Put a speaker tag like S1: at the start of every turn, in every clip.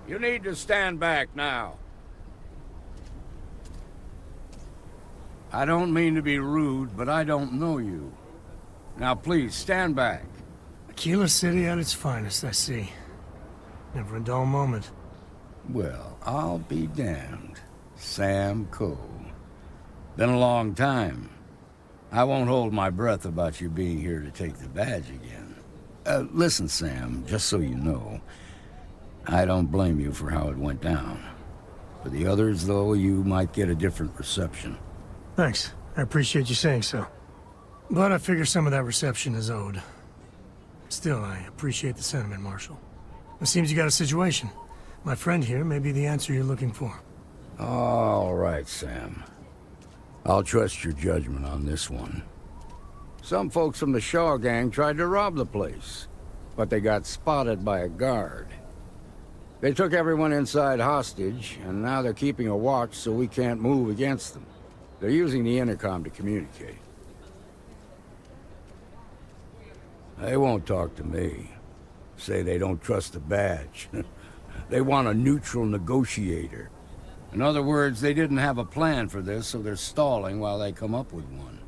S1: You need to stand back now. I don't mean to be rude, but I don't know you. Now please, stand back.
S2: Aquila City at its finest, I see. Never a dull moment.
S1: Well, I'll be damned. Sam Coe. Been a long time. I won't hold my breath about you being here to take the badge again. Listen, Sam, just so you know, I don't blame you for how it went down. For the others, though, you might get a different reception.
S2: Thanks. I appreciate you saying so. But I figure some of that reception is owed. Still, I appreciate the sentiment, Marshal. It seems you got a situation. My friend here may be the answer you're looking for.
S1: All right, Sam. I'll trust your judgment on this one. Some folks from the Shaw gang tried to rob the place, but they got spotted by a guard. They took everyone inside hostage, and now they're keeping a watch so we can't move against them. They're using the intercom to communicate. They won't talk to me. Say they don't trust the badge. They want a neutral negotiator. In other words, they didn't have a plan for this, so they're stalling while they come up with one.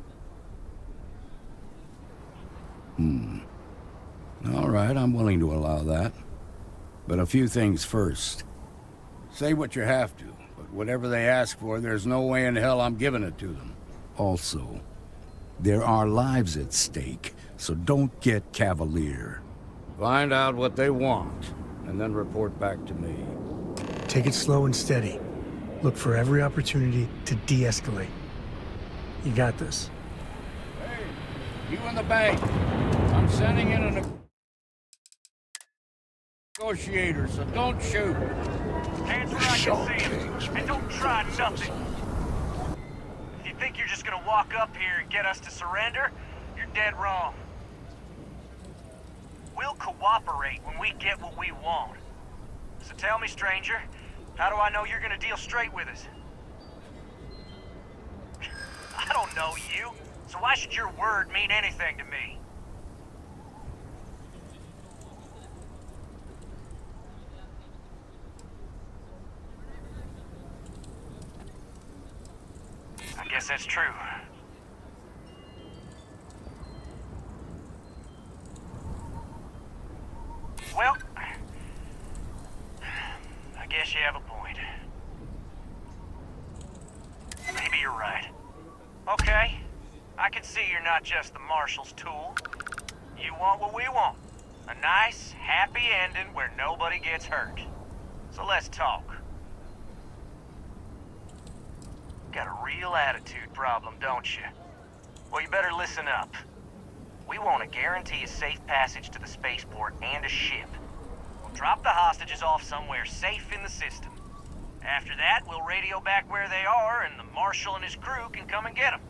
S1: All right, I'm willing to allow that. But a few things first. Say what you have to, but whatever they ask for, there's no way in hell I'm giving it to them. Also, there are lives at stake, so don't get cavalier. Find out what they want, and then report back to me.
S2: Take it slow and steady. Look for every opportunity to de-escalate. You got this.
S1: Hey, you in the bank. I'm sending in a negotiator, so don't shoot.
S3: Hands where I can see them, and don't try nothing. If you think you're just gonna walk up here and get us to surrender, you're dead wrong. We'll cooperate when we get what we want. So tell me, stranger, how do I know you're gonna deal straight with us? I don't know you, so why should your word mean anything to me? I guess that's true. Well, I guess you have a point. Maybe you're right. Okay, I can see you're not just the Marshal's tool. You want what we want. A nice, happy ending where nobody gets hurt. So let's talk. Got a real attitude problem, don't you? Well, you better listen up. We want to guarantee a safe passage to the spaceport and a ship. We'll drop the hostages off somewhere safe in the system. After that, we'll radio back where they are, and the Marshal and his crew can come and get them.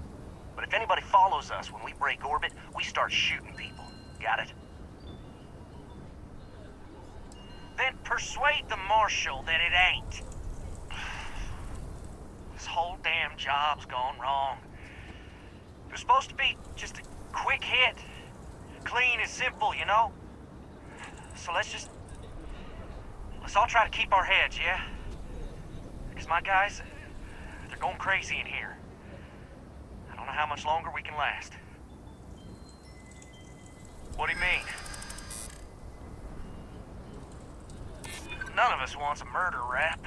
S3: But if anybody follows us when we break orbit, we start shooting people. Got it? Then persuade the Marshal that it ain't. This whole damn job's gone wrong. It was supposed to be just a quick hit. Clean and simple, you know? So let's all try to keep our heads, yeah? Because my guys, they're going crazy in here. I don't know how much longer we can last. What do you mean? None of us wants a murder rap.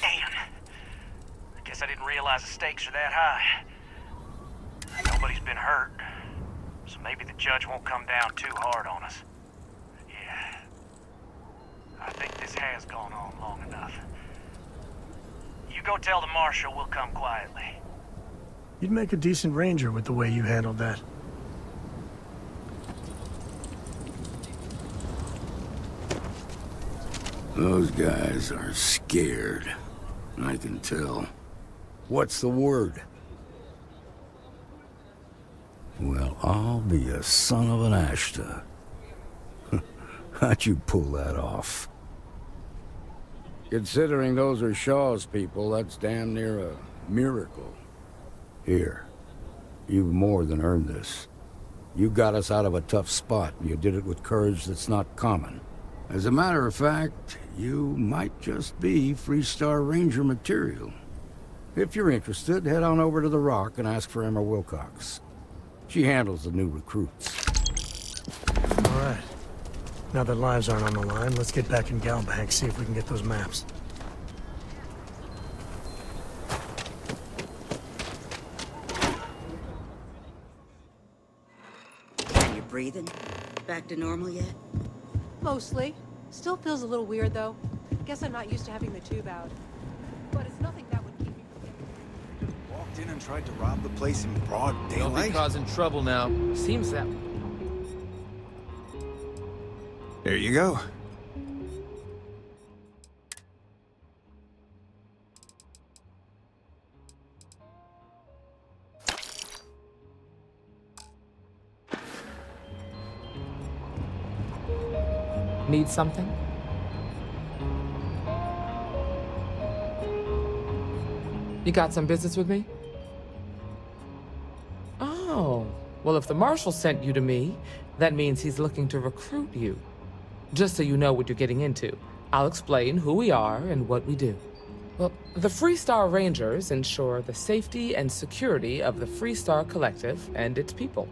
S3: Damn. I guess I didn't realize the stakes are that high. Nobody's been hurt, so maybe the judge won't come down too hard on us. Yeah. I think this has gone on long enough. You go tell the Marshal we'll come quietly.
S2: You'd make a decent ranger with the way you handled that.
S1: Those guys are scared. I can tell. What's the word? Well, I'll be a son of an Ashta. How'd you pull that off? Considering those are Shaw's people, that's damn near a miracle. Here, you've more than earned this. You got us out of a tough spot, and you did it with courage that's not common. As a matter of fact, you might just be Freestar Ranger material. If you're interested, head on over to the Rock and ask for Emma Wilcox. She handles the new recruits.
S2: All right. Now that lives aren't on the line, let's get back in Galbank, see if we can get those maps.
S4: Are you breathing? Back to normal yet?
S5: Mostly. Still feels a little weird, though. Guess I'm not used to having the tube out. But it's nothing that would keep me from getting...
S6: Walked in and tried to rob the place in broad
S7: Don't be
S6: daylight?
S7: causing trouble now. Seems that way.
S6: There you go.
S7: Need something? You got some business with me? Oh, well, if the Marshal sent you to me, that means he's looking to recruit you. Just so you know what you're getting into, I'll explain who we are and what we do. Well, the Freestar Rangers ensure the safety and security of the Freestar Collective and its people.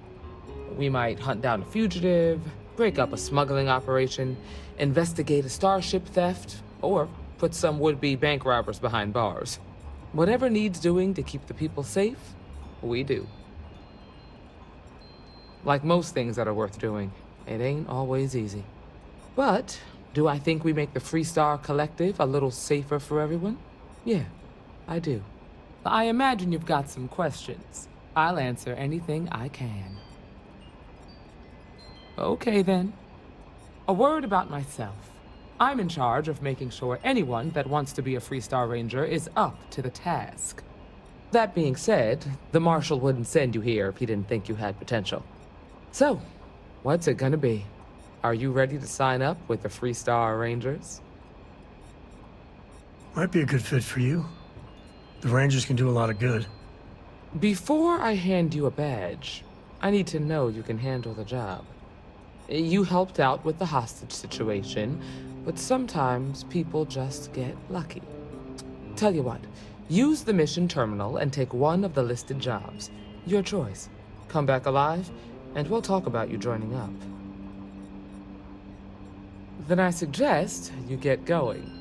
S7: We might hunt down a fugitive, break up a smuggling operation, investigate a starship theft, or put some would-be bank robbers behind bars. Whatever needs doing to keep the people safe, we do. Like most things that are worth doing, it ain't always easy. But do I think we make the Freestar Collective a little safer for everyone? Yeah, I do. I imagine you've got some questions. I'll answer anything I can. Okay then. A word about myself. I'm in charge of making sure anyone that wants to be a Freestar Ranger is up to the task. That being said, the Marshal wouldn't send you here if he didn't think you had potential. So, what's it gonna be? Are you ready to sign up with the Freestar Rangers?
S2: Might be a good fit for you. The Rangers can do a lot of good.
S7: Before I hand you a badge, I need to know you can handle the job. You helped out with the hostage situation, but sometimes people just get lucky. Tell you what, use the mission terminal and take one of the listed jobs. Your choice. Come back alive, and we'll talk about you joining up. Then I suggest you get going.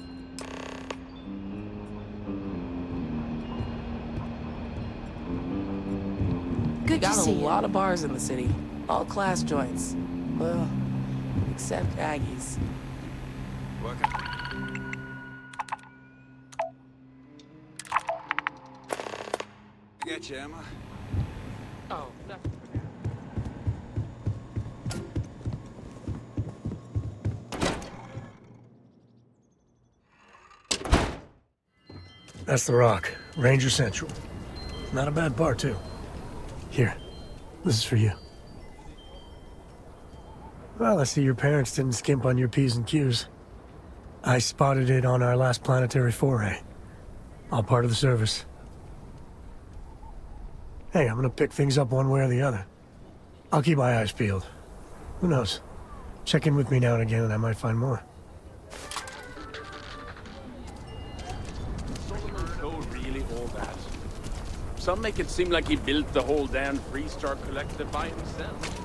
S8: Good to
S9: Got a
S8: see you.
S9: lot of bars in the city. All class joints. Well, except Aggie's.
S6: Get you, Emma.
S7: Oh, nothing for now.
S2: That's the Rock, Ranger Central. Not a bad bar, too. Here, this is for you. Well, I see your parents didn't skimp on your P's and Q's. I spotted it on our last planetary foray. All part of the service. Hey, I'm gonna pick things up one way or the other. I'll keep my eyes peeled. Who knows? Check in with me now and again and I might find more.
S10: Really all that. Some make it seem like he built the whole damn Freestar Collective by himself.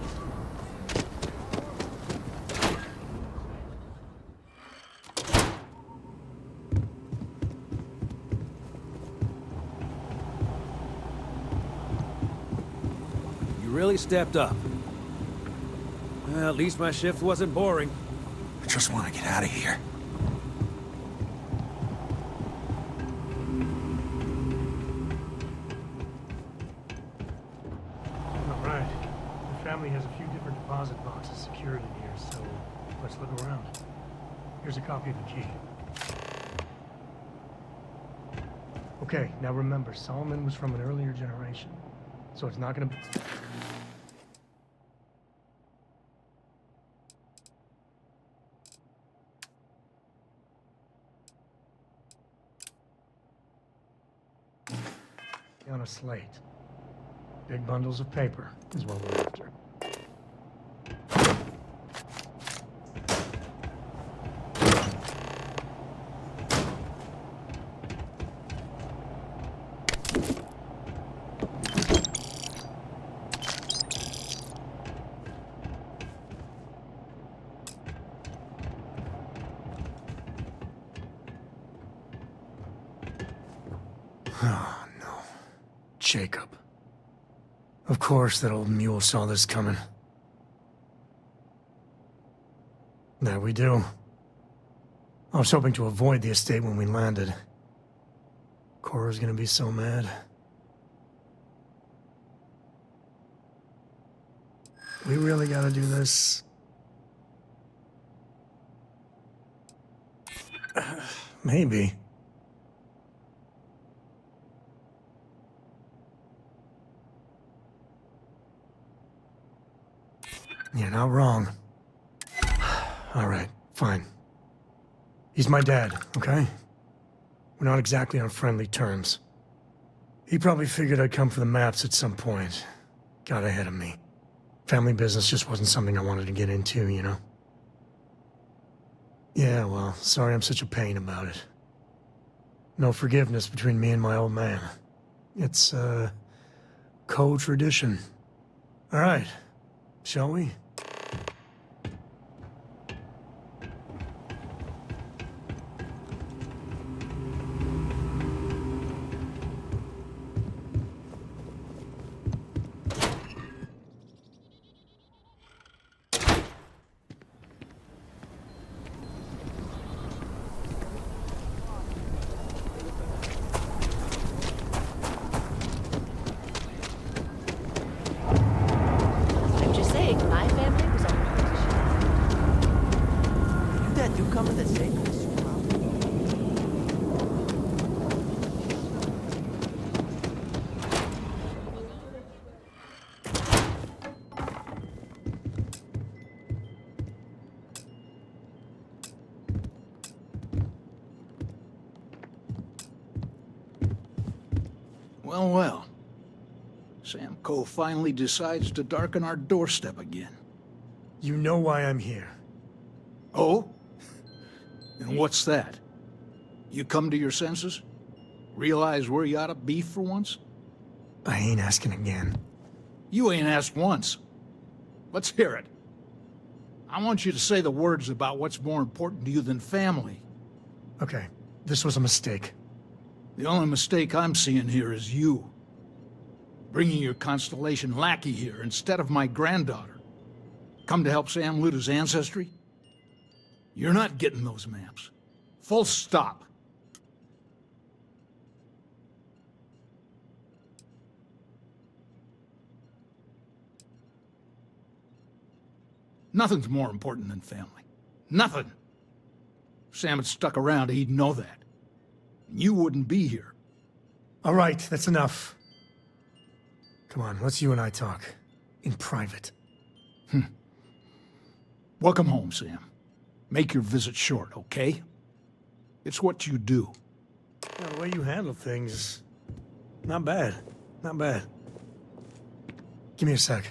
S11: You really stepped up. Well, at least my shift wasn't boring.
S6: I just want to get out of here.
S2: All right. The family has a few different deposit boxes secured in here, so let's look around. Here's a copy of the key. Okay, now remember, Solomon was from an earlier generation, so it's not gonna be... on a slate. Big bundles of paper is what we're after. Oh, no. Jacob. Of course that old mule saw this coming. There we do. I was hoping to avoid the estate when we landed. Cora's gonna be so mad. We really gotta do this. Maybe. You're not wrong. All right, fine. He's my dad, okay? We're not exactly on friendly terms. He probably figured I'd come for the maps at some point. Got ahead of me. Family business just wasn't something I wanted to get into, you know? Yeah, well, sorry I'm such a pain about it. No forgiveness between me and my old man. It's, co-tradition. All right, shall we?
S9: I'm just saying, my family was on You that do come to the same
S8: Well, well. Sam Coe finally decides to darken our doorstep again.
S2: You know why I'm here.
S8: Oh? And what's that? You come to your senses? Realize where you ought to be for once?
S2: I ain't asking again.
S8: You ain't asked once. Let's hear it. I want you to say the words about what's more important to you than family.
S2: Okay, this was a mistake.
S8: The only mistake I'm seeing here is you. Bringing your Constellation lackey here instead of my granddaughter. Come to help Sam loot his ancestry? You're not getting those maps. Full stop. Nothing's more important than family. Nothing. If Sam had stuck around, he'd know that. You wouldn't be here.
S2: All right, that's enough. Come on, let's you and I talk. In private.
S8: Welcome home, Sam. Make your visit short, okay? It's what you do.
S2: Yeah, the way you handle things, not bad. Not bad. Give me a sec.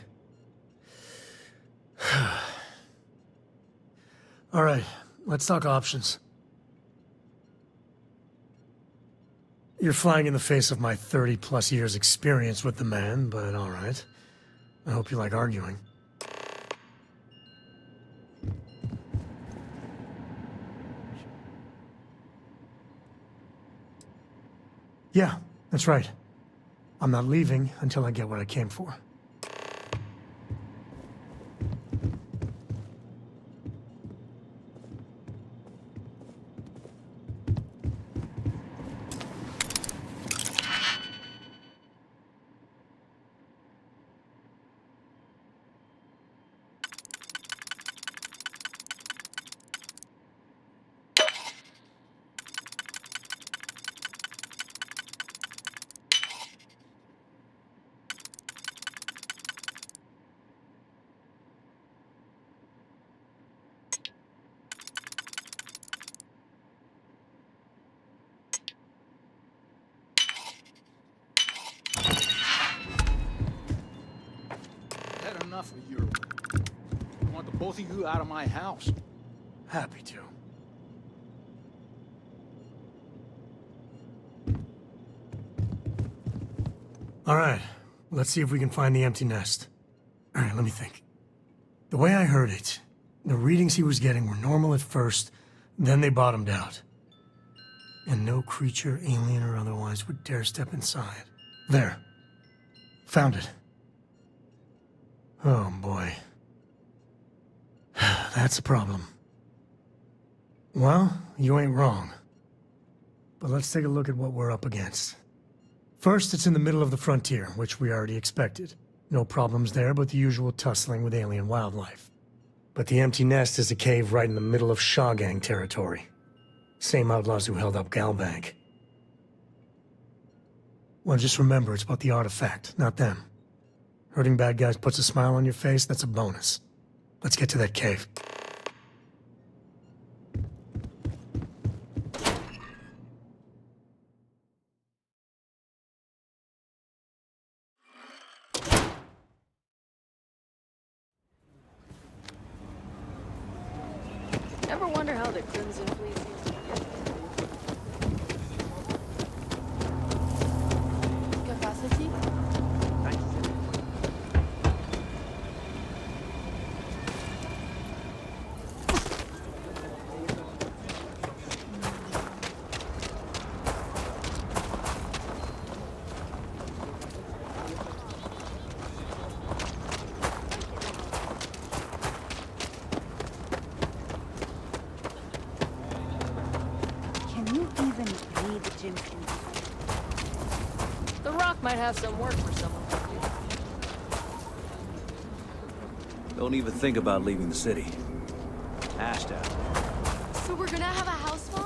S2: All right, let's talk options. You're flying in the face of my 30-plus years experience with the man, but all right. I hope you like arguing. Yeah, that's right. I'm not leaving until I get what I came for.
S8: enough of your... I want the both of you out of my house.
S2: Happy to. All right, let's see if we can find the empty nest. All right, let me think. The way I heard it, the readings he was getting were normal at first, then they bottomed out. And no creature, alien or otherwise, would dare step inside. There. Found it. Oh, boy. That's a problem. Well, you ain't wrong. But let's take a look at what we're up against. First, it's in the middle of the frontier, which we already expected. No problems there, but the usual tussling with alien wildlife. But the empty nest is a cave right in the middle of Shaw Gang territory. Same outlaws who held up Galbank. Well, just remember, it's about the artifact, not them. Hurting bad guys puts a smile on your face, that's a bonus. Let's get to that cave.
S12: Ever wonder how the Crimson Fleet seems to get capacity? The rock might have some work for someone like you.
S11: Don't even think about leaving the city. Hashed out.
S12: So we're gonna have a house bomb?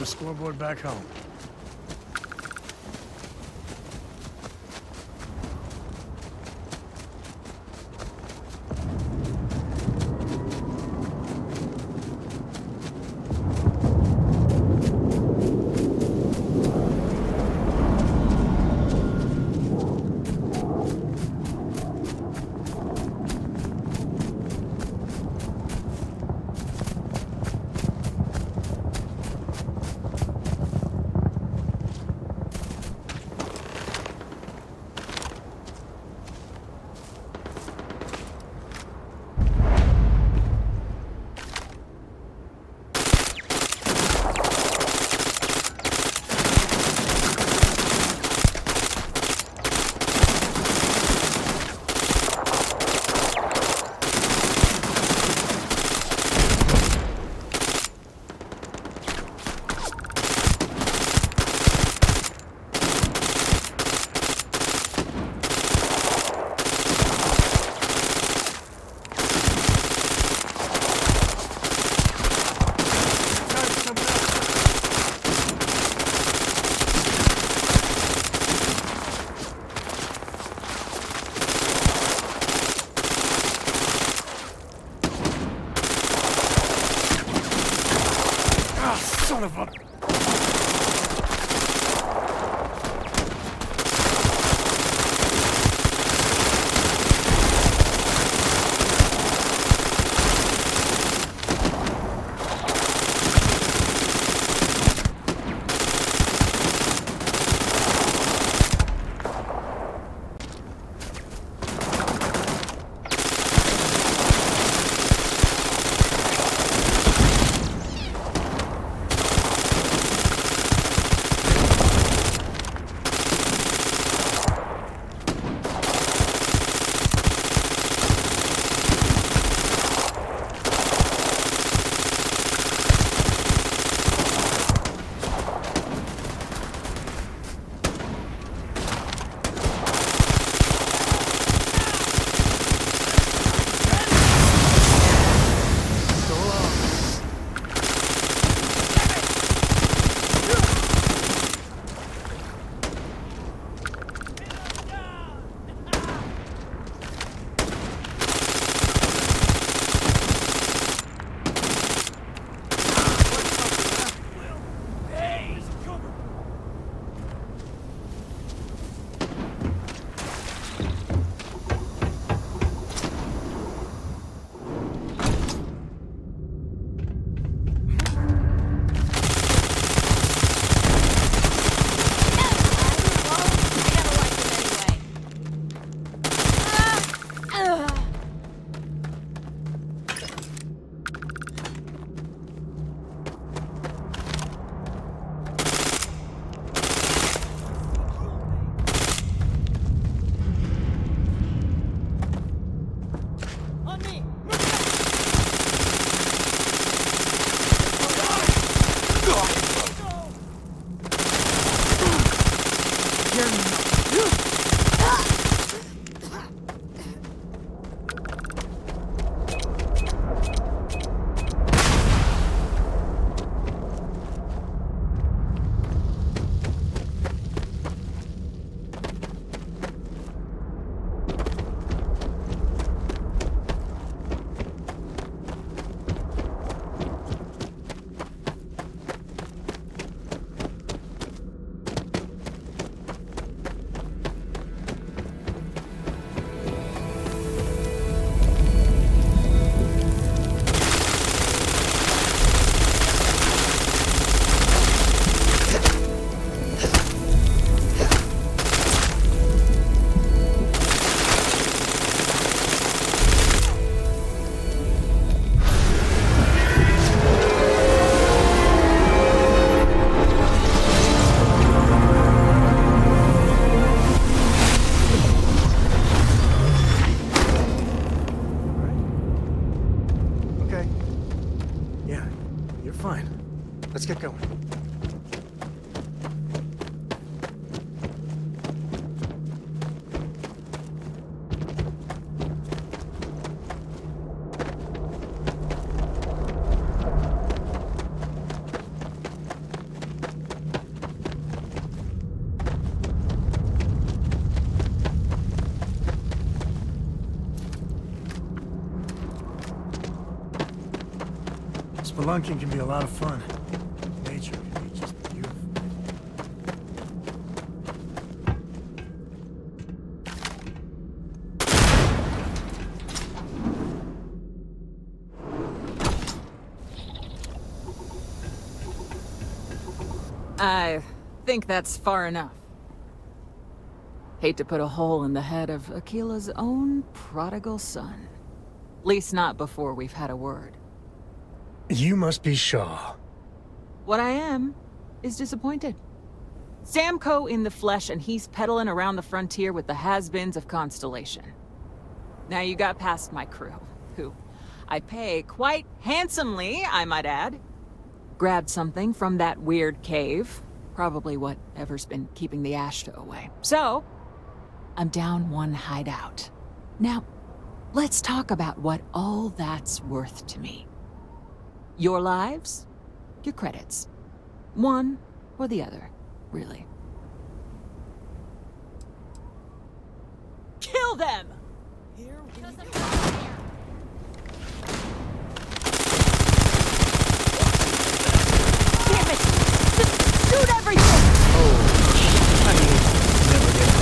S2: Scoreboard back home. Let's get going. Spelunking can be a lot of fun. Nature can be just beautiful.
S13: I think that's far enough. Hate to put a hole in the head of Akila's own prodigal son. Least not before we've had a word.
S2: You must be Shaw.
S13: What I am is disappointed. Samco in the flesh, and he's peddling around the frontier with the has-beens of Constellation. Now you got past my crew, who I pay quite handsomely, I might add. Grabbed something from that weird cave. Probably whatever's been keeping the Ashta away. So, I'm down one hideout. Now, let's talk about what all that's worth to me. Your lives, your credits. One or the other, really. Kill them! Here we go. Damn it! Just shoot everything!
S2: Oh, I mean, never get it.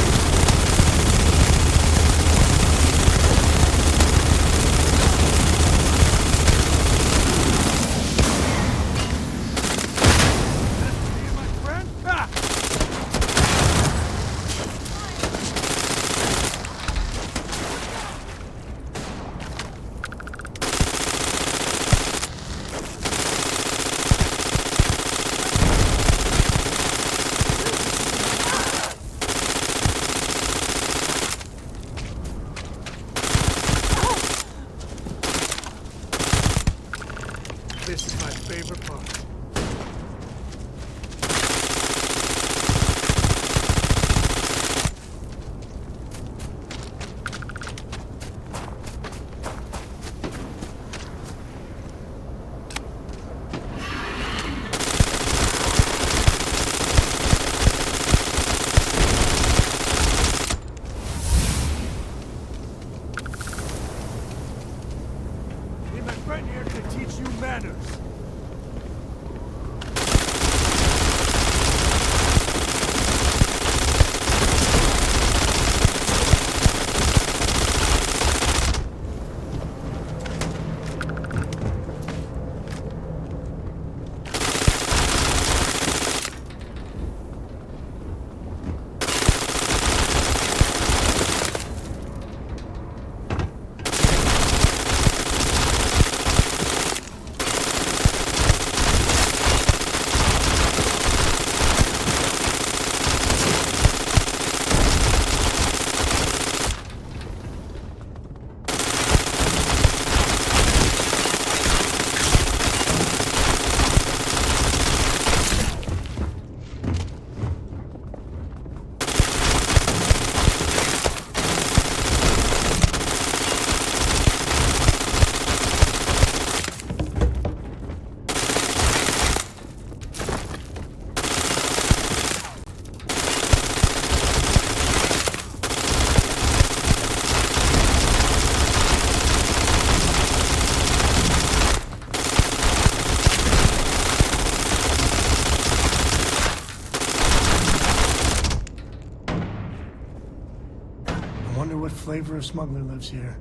S2: wonder what flavor of smuggler lives here.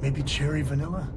S2: Maybe cherry vanilla?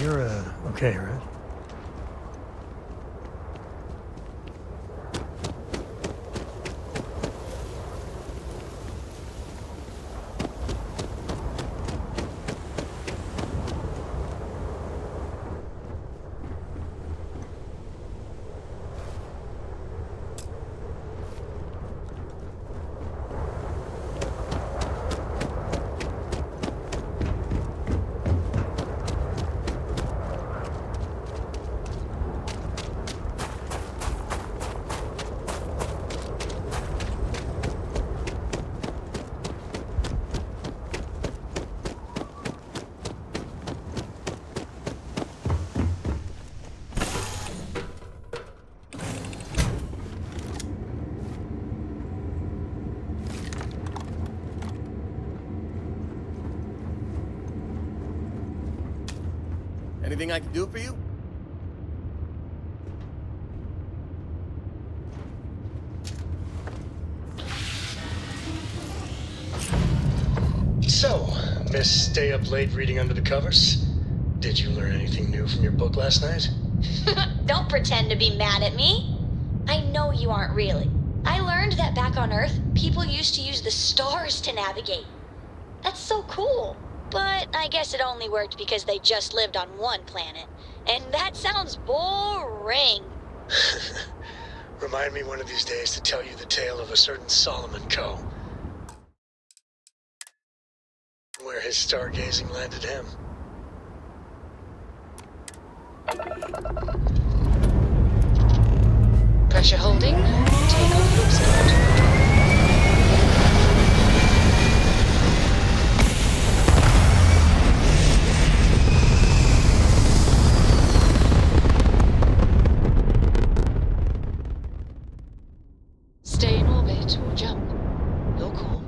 S2: You're, okay, right?
S14: Anything I can do for you?
S15: So, Miss Stay Up Late reading under the covers? Did you learn anything new from your book last night?
S16: Don't pretend to be mad at me. I know you aren't really. I learned that back on Earth, people used to use the stars to navigate. That's so cool. But I guess it only worked because they just lived on one planet. And that sounds boring.
S15: Remind me one of these days to tell you the tale of a certain Solomon Coe. Where his stargazing landed him.
S16: Pressure holding. Takeoff looks good. Stay in orbit or jump. Your call.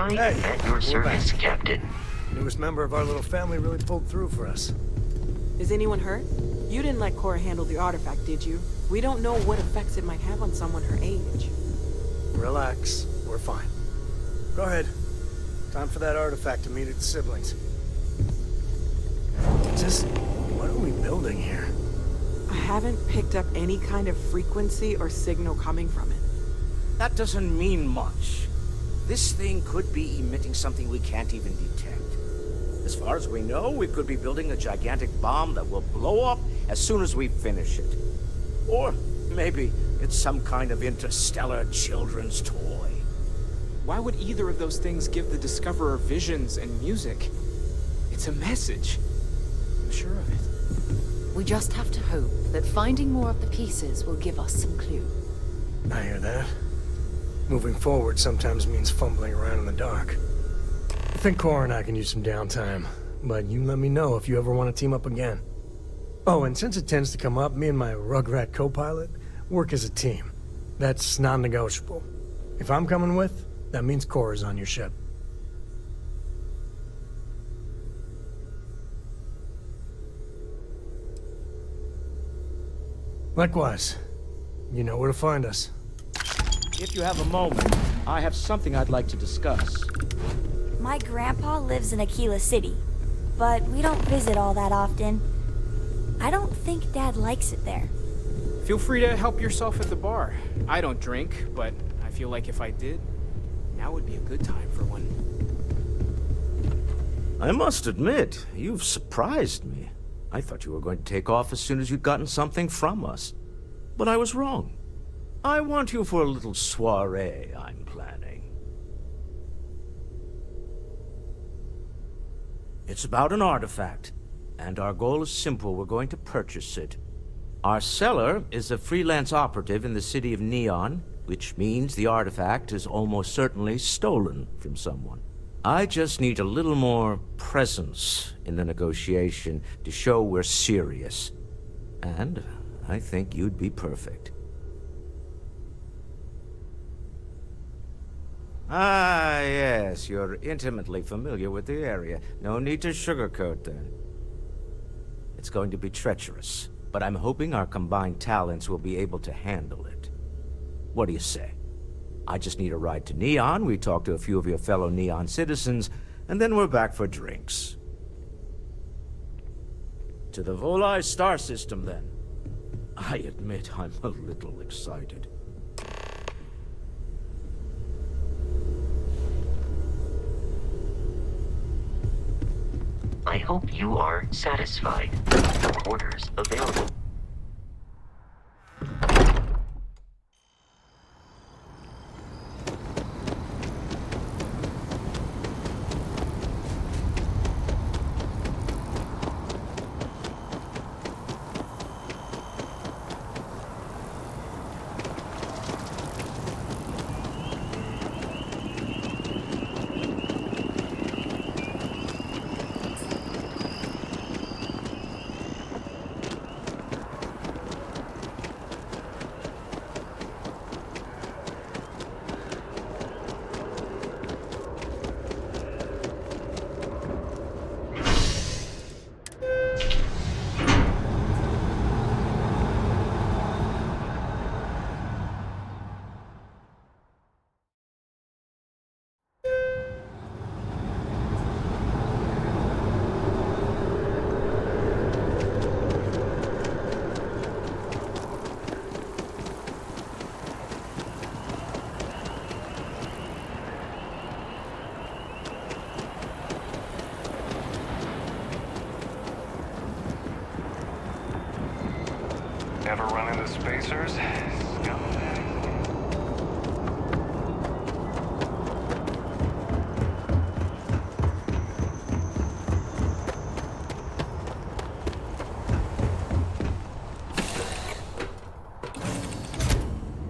S15: Hey,
S17: at your service, Captain.
S15: Newest member of our little family really pulled through for us.
S9: Is anyone hurt? You didn't let Cora handle the artifact, did you? We don't know what effects it might have on someone her age.
S15: Relax, we're fine. Go ahead. Time for that artifact to meet its siblings. Just, what are we building here?
S9: I haven't picked up any kind of frequency or signal coming from it.
S18: That doesn't mean much. This thing could be emitting something we can't even detect. As far as we know, we could be building a gigantic bomb that will blow up as soon as we finish it. Or maybe it's some kind of interstellar children's toy.
S19: Why would either of those things give the Discoverer visions and music? It's a message. I'm sure of it.
S20: We just have to hope that finding more of the pieces will give us some clue.
S15: I hear that. Moving forward sometimes means fumbling around in the dark. I think Cora and I can use some downtime, but you let me know if you ever want to team up again. Oh, and since it tends to come up, me and my Rugrat co-pilot work as a team. That's non-negotiable. If I'm coming with, that means Cora's on your ship. Likewise. You know where to find us.
S18: If you have a moment, I have something I'd like to discuss.
S21: My grandpa lives in Aquila City, but we don't visit all that often. I don't think Dad likes it there.
S19: Feel free to help yourself at the bar. I don't drink, but I feel like if I did, now would be a good time for one.
S18: I must admit, you've surprised me. I thought you were going to take off as soon as you'd gotten something from us. But I was wrong. I want you for a little soiree I'm planning. It's about an artifact, and our goal is simple. We're going to purchase it. Our seller is a freelance operative in the city of Neon, which means the artifact is almost certainly stolen from someone. I just need a little more presence in the negotiation to show we're serious. And I think you'd be perfect. Ah, yes, you're intimately familiar with the area. No need to sugarcoat that. It's going to be treacherous, but I'm hoping our combined talents will be able to handle it. What do you say? I just need a ride to Neon, we talk to a few of your fellow Neon citizens, and then we're back for drinks. To the Volai star system, then. I admit I'm a little excited.
S14: I hope you are satisfied. Orders available.
S17: Ever run into spacers? Scumbag.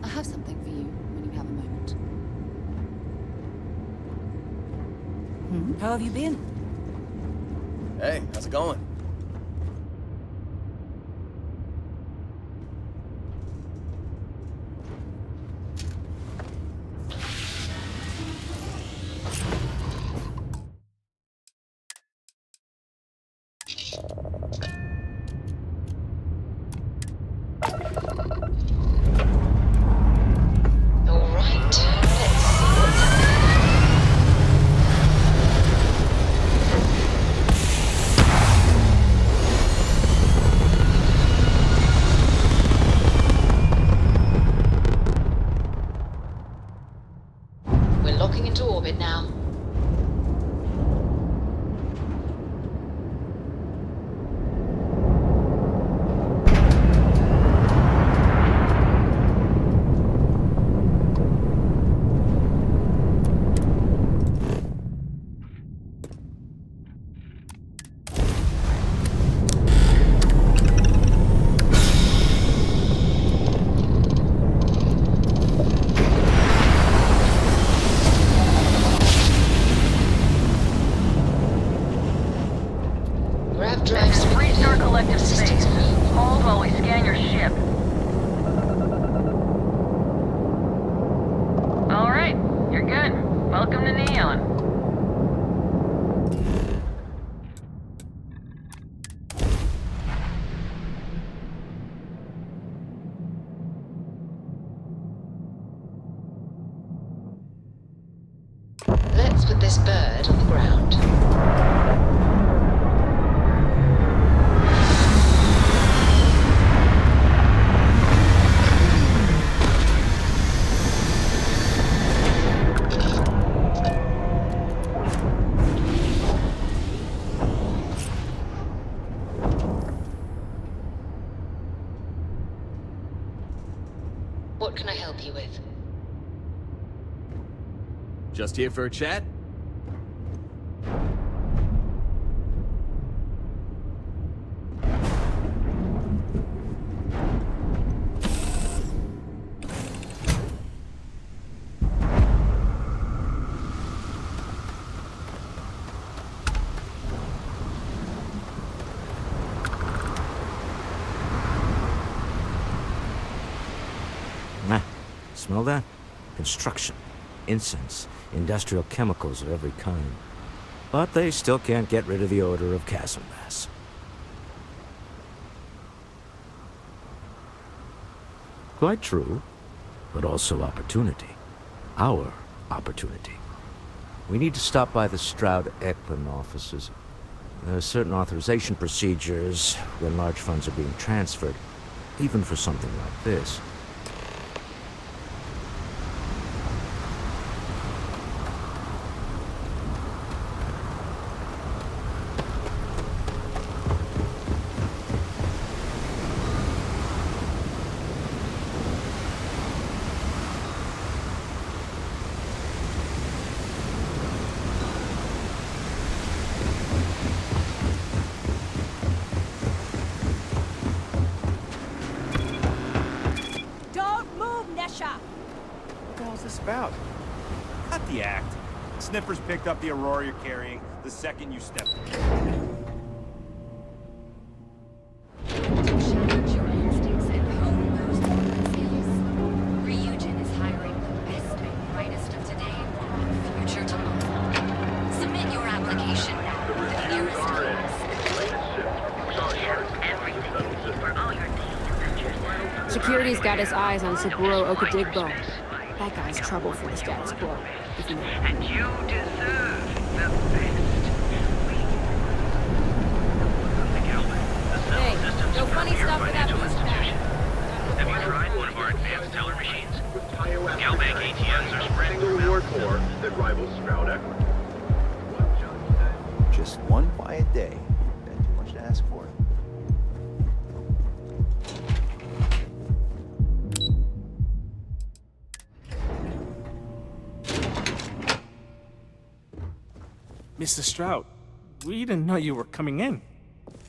S20: I have something for you when you have a moment.
S4: How have you been?
S22: Hey, how's it going?
S20: We're locking into orbit now.
S12: Restart collective space. Hold while we scan your ship. Alright, you're good. Welcome to Neon.
S20: Let's put this bird on the ground. What can I help you with?
S22: Just here for a chat?
S18: Smell that? Construction, incense, industrial chemicals of every kind. But they still can't get rid of the odor of chasm gas. Quite true, but also opportunity. Our opportunity. We need to stop by the Stroud-Eklund offices. There are certain authorization procedures when large funds are being transferred, even for something like this.
S1: about? Cut the act. Sniffers picked up the Aurora you're carrying the second you stepped in.
S3: Security's got his eyes on Saburo Okadigbo. That guy's trouble for the status quo, if you know.
S14: And you deserve the best.
S3: Hey, no funny stuff for that boost pack.
S14: Have you tried one of our advanced teller machines? Galbank ATMs are spreading
S23: reward for that rivals Sprout Eckler.
S24: Just one quiet day. Not too much to ask for.
S11: Mr. Stroud, we didn't know you were coming in.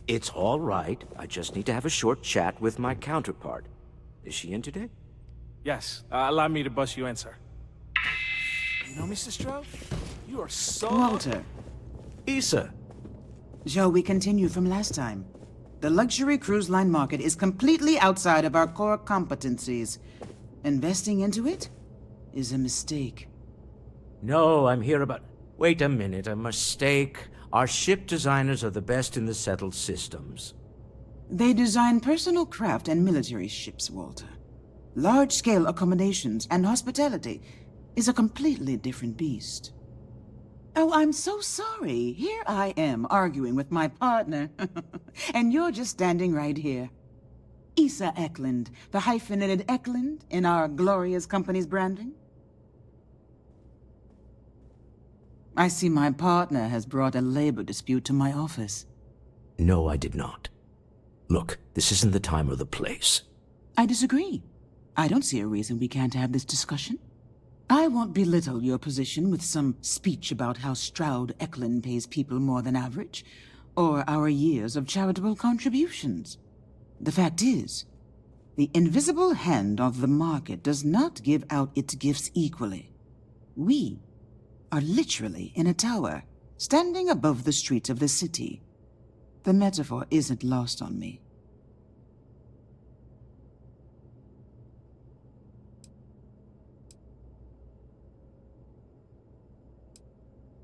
S18: It's all right. I just need to have a short chat with my counterpart. Is she in today?
S11: Yes, allow me to bust you in, sir. You know, Mr. Stroud, you are so...
S25: Walter.
S18: Issa.
S25: Shall we continue from last time? The luxury cruise line market is completely outside of our core competencies. Investing into it is a mistake.
S18: No, I'm here about... Wait a minute, a mistake. Our ship designers are the best in the settled systems.
S25: They design personal craft and military ships, Walter. Large-scale accommodations and hospitality is a completely different beast. Oh, I'm so sorry. Here I am arguing with my partner, and you're just standing right here. Issa Eklund, the hyphenated Eklund in our glorious company's branding. I see my partner has brought a labor dispute to my office.
S18: No, I did not. Look, this isn't the time or the place.
S25: I disagree. I don't see a reason we can't have this discussion. I won't belittle your position with some speech about how Stroud Eklund pays people more than average, or our years of charitable contributions. The fact is, the invisible hand of the market does not give out its gifts equally. We are literally in a tower, standing above the streets of the city. The metaphor isn't lost on me.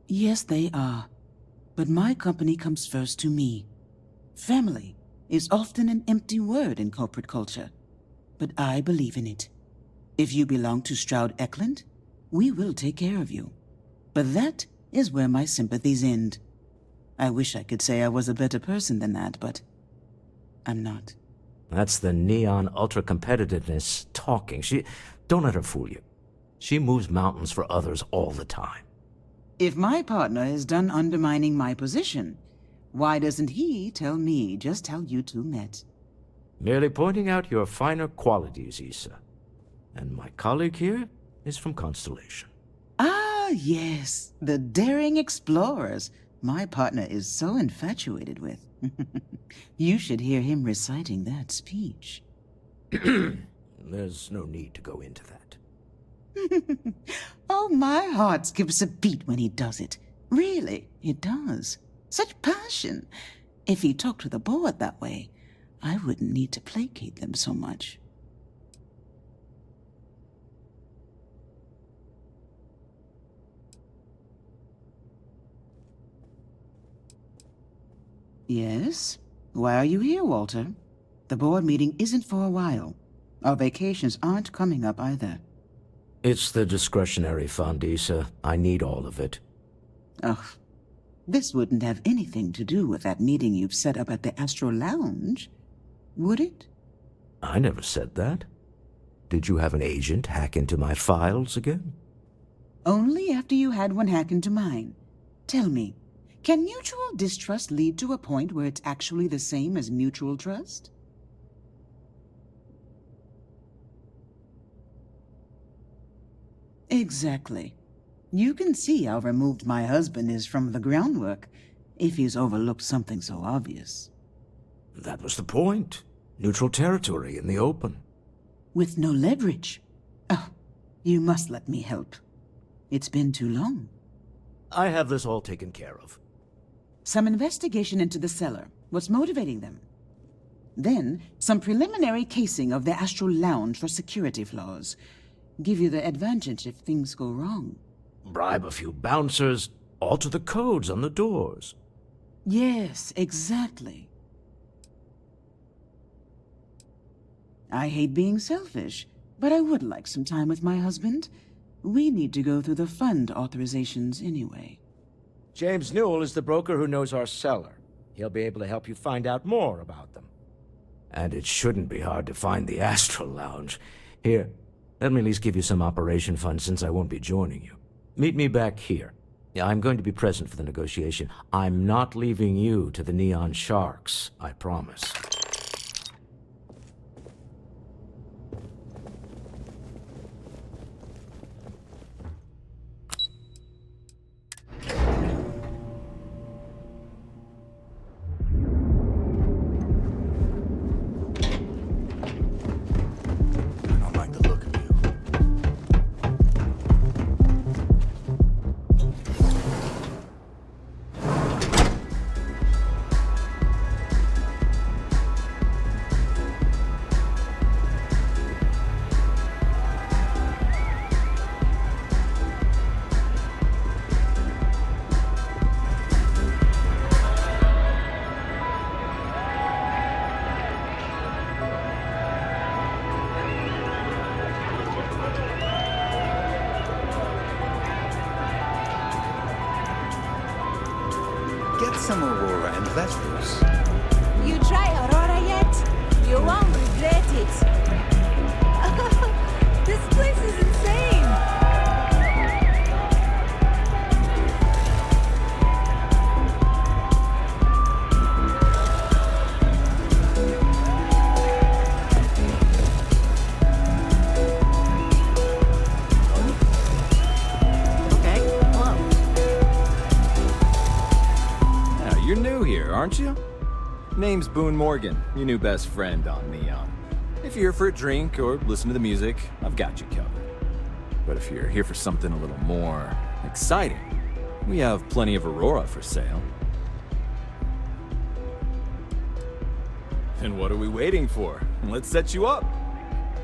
S25: Yes, they are. But my company comes first to me. Family is often an empty word in corporate culture, but I believe in it. If you belong to Stroud Eklund, we will take care of you. But that is where my sympathies end. I wish I could say I was a better person than that, but I'm not.
S18: That's the neon ultra-competitiveness talking. Don't let her fool you. She moves mountains for others all the time.
S25: If my partner is done undermining my position, why doesn't he tell me just how you two met?
S18: Merely pointing out your finer qualities, Issa. And my colleague here is from Constellation.
S25: Ah, yes, the daring explorers my partner is so infatuated with. You should hear him reciting that speech.
S18: There's no need to go into that.
S25: Oh, my heart skips a beat when he does it. Really, it does. Such passion. If he talked to the board that way, I wouldn't need to placate them so much. Yes? Why are you here, Walter? The board meeting isn't for a while. Our vacations aren't coming up either.
S18: It's the discretionary fund, Issa. I need all of it.
S25: Ugh. This wouldn't have anything to do with that meeting you've set up at the Astro Lounge, would it?
S18: I never said that. Did you have an agent hack into my files again?
S25: Only after you had one hack into mine. Tell me, can mutual distrust lead to a point where it's actually the same as mutual trust? Exactly. You can see how removed my husband is from the groundwork if he's overlooked something so obvious.
S18: That was the point. Neutral territory in the open.
S25: With no leverage. Oh, You must let me help. It's been too long.
S18: I have this all taken care of.
S25: Some investigation into the cellar. What's motivating them? Then, some preliminary casing of the Astral Lounge for security flaws. Give you the advantage if things go wrong.
S18: Bribe a few bouncers, alter the codes on the doors.
S25: Yes, exactly. I hate being selfish, but I would like some time with my husband. We need to go through the fund authorizations anyway.
S18: James Newell is the broker who knows our cellar. He'll be able to help you find out more about them. And it shouldn't be hard to find the Astral Lounge. Here, let me at least give you some operation funds since I won't be joining you. Meet me back here. Yeah, I'm going to be present for the negotiation. I'm not leaving you to the Neon Sharks, I promise.
S24: Get some Aurora and let loose.
S5: You try Aurora yet? You won't regret it. This place is insane.
S6: You're new here, aren't you? Name's Boone Morgan, your new best friend on Neon. If you're here for a drink or listen to the music, I've got you covered. But if you're here for something a little more exciting, we have plenty of Aurora for sale. Then what are we waiting for? Let's set you up.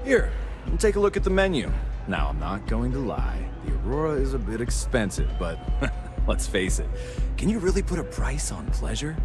S6: Here, take a look at the menu. Now, I'm not going to lie. The Aurora is a bit expensive, but let's face it. Can you really put a price on pleasure?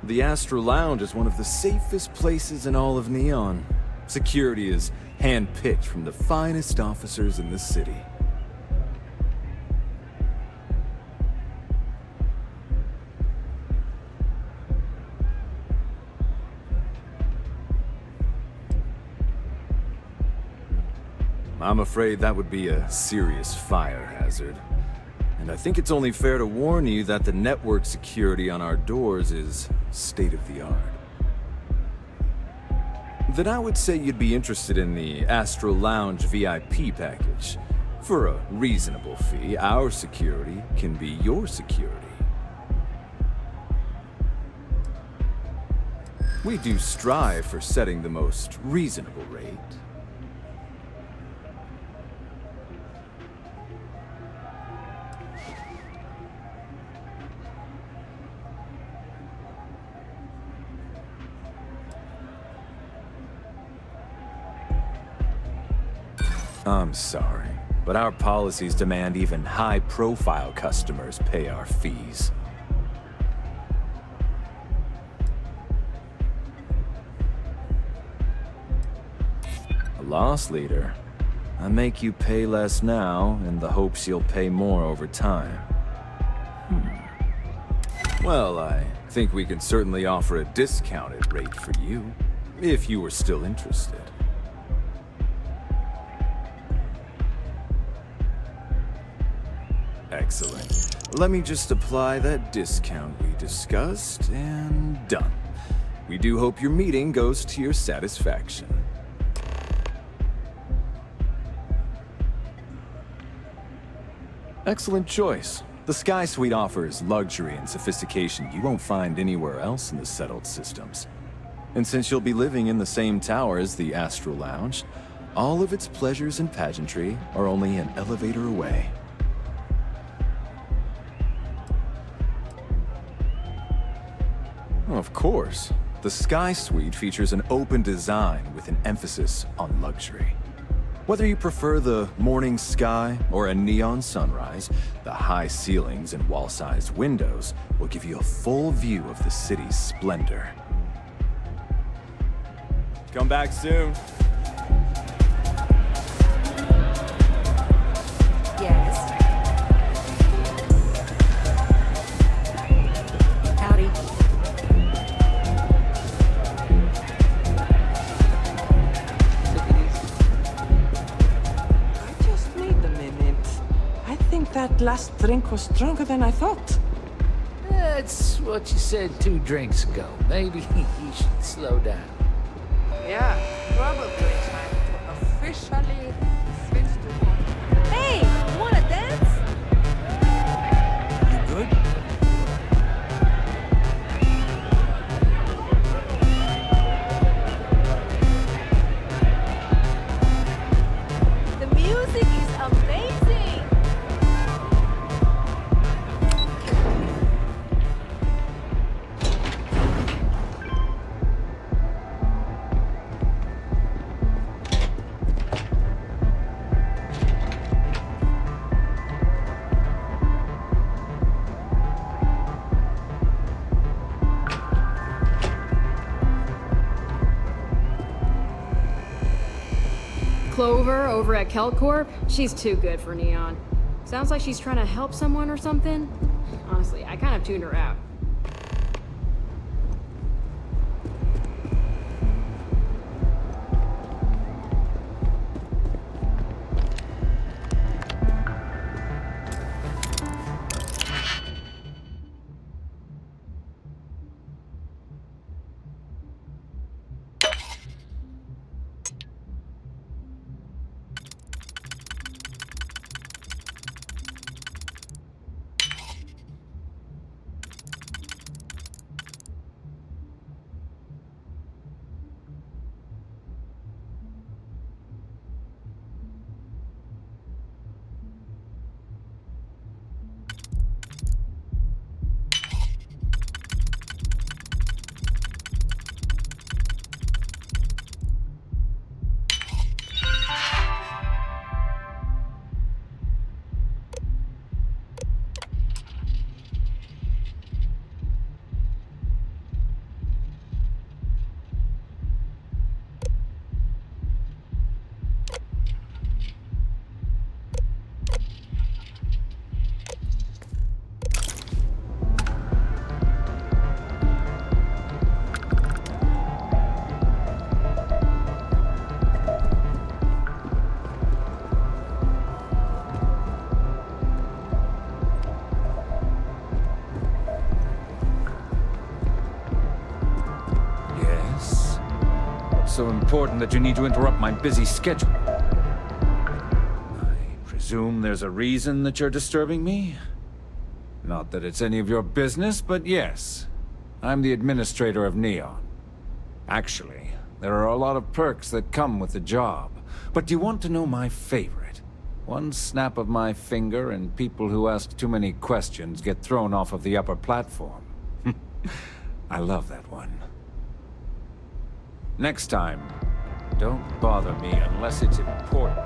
S6: The Astral Lounge is one of the safest places in all of Neon. Security is hand-picked from the finest officers in the city. I'm afraid that would be a serious fire hazard. And I think it's only fair to warn you that the network security on our doors is state-of-the-art. Then I would say you'd be interested in the Astral Lounge VIP package. For a reasonable fee, our security can be your security. We do strive for setting the most reasonable rate. I'm sorry, but our policies demand even high-profile customers pay our fees. A loss leader. I make you pay less now in the hopes you'll pay more over time. Well, I think we can certainly offer a discounted rate for you, if you were still interested. Excellent. Let me just apply that discount we discussed, and done. We do hope your meeting goes to your satisfaction. Excellent choice. The Sky Suite offers luxury and sophistication you won't find anywhere else in the settled systems. And since you'll be living in the same tower as the Astral Lounge, all of its pleasures and pageantry are only an elevator away. Of course. The Sky Suite features an open design with an emphasis on luxury. Whether you prefer the morning sky or a neon sunrise, the high ceilings and wall-sized windows will give you a full view of the city's splendor. Come back soon.
S3: Yes. Howdy.
S9: I just need a minute. I think that last drink was stronger than I thought.
S2: That's what you said 2 drinks ago. Maybe you should slow down.
S9: Yeah, probably time to officially switch to one.
S3: Hey, wanna dance?
S11: You good?
S3: The music is amazing! Clover over at Kelcorp? She's too good for Neon. Sounds like she's trying to help someone or something. Honestly, I kind of tuned her out.
S7: So important that you need to interrupt my busy schedule. I presume there's a reason that you're disturbing me? Not that it's any of your business, but yes. I'm the administrator of Neon. Actually, there are a lot of perks that come with the job. But do you want to know my favorite? One snap of my finger and people who ask too many questions get thrown off of the upper platform. I love that one. Next time, don't bother me unless it's important.